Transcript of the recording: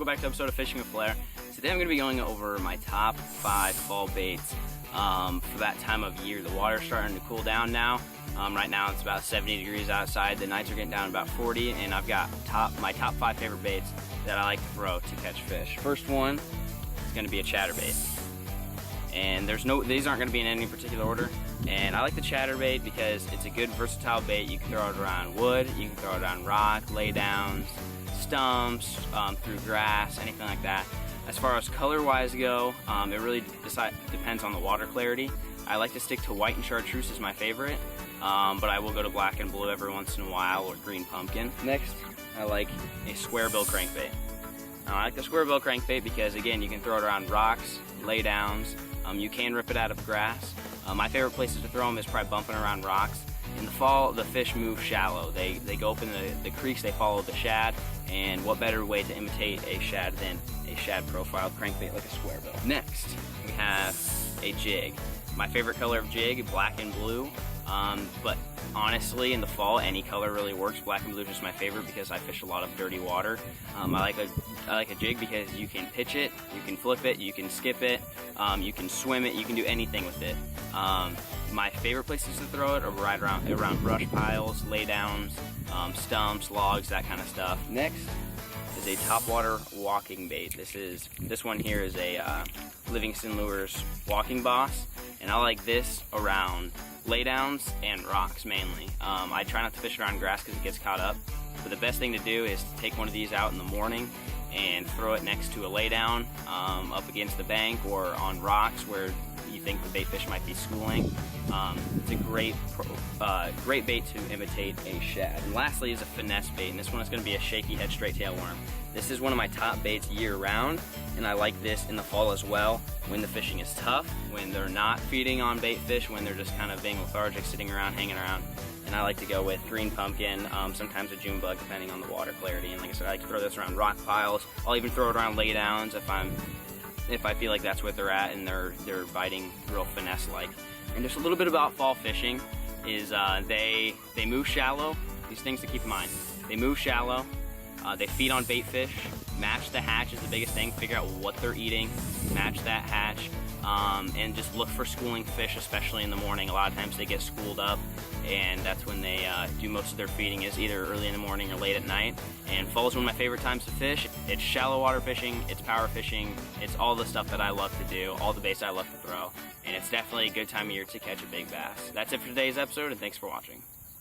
Welcome back to an episode of Fishing with Flair. Today I'm going to be going over my top 5 fall baits for that time of year. The water's starting to cool down now. Right now it's about 70 degrees outside. The nights are getting down about 40, and I've got my top 5 favorite baits that I like to throw to catch fish. First one is going to be a chatterbait. And these aren't going to be in any particular order. And I like the chatterbait because it's a good versatile bait. You can throw it around wood, you can throw it on rock, laydowns, stumps, through grass, anything like that. As far as color-wise go, it really depends on the water clarity. I like to stick to white and chartreuse as my favorite, but I will go to black and blue every once in a while, or green pumpkin. Next, I like a square bill crankbait. I like the square bill crankbait because, again, you can throw it around rocks, laydowns. You can rip it out of grass. My favorite places to throw them is probably bumping around rocks. In the fall, the fish move shallow. They go up in the creeks, they follow the shad, and what better way to imitate a shad than a shad profile crankbait like a square bill. Next, we have a jig. My favorite color of jig, black and blue, but honestly, in the fall, any color really works. Black and blue is just my favorite because I fish a lot of dirty water. I like a jig because you can pitch it, you can flip it, you can skip it, you can swim it, you can do anything with it. My favorite places to throw it are right around brush piles, laydowns, stumps, logs, that kind of stuff. Next is a topwater walking bait. This one here is a Livingston Lures Walking Boss, and I like this around laydowns and rocks mainly. I try not to fish around grass because it gets caught up, but the best thing to do is to take one of these out in the morning and throw it next to a laydown, up against the bank or on rocks where you think the bait fish might be schooling. It's a great bait to imitate a shad. And lastly is a finesse bait, and this one is going to be a shaky head straight tail worm. This is one of my top baits year round, and I like this in the fall as well when the fishing is tough, when they're not feeding on bait fish, when they're just kind of being lethargic, sitting around, hanging around. And I like to go with green pumpkin, sometimes a June bug depending on the water clarity. And like I said, I like to throw this around rock piles. I'll even throw it around laydowns if I feel like that's where they're at and they're biting real finesse-like. And just a little bit about fall fishing is they move shallow. These things to keep in mind: they move shallow, they feed on bait fish. Match the hatch is the biggest thing. Figure out what they're eating, match that hatch, and just look for schooling fish, especially in the morning. A lot of times they get schooled up, and that's when they do most of their feeding, is either early in the morning or late at night. And fall is one of my favorite times to fish. It's shallow water fishing, it's power fishing, it's all the stuff that I love to do, all the baits I love to throw, and it's definitely a good time of year to catch a big bass. That's it for today's episode, and thanks for watching.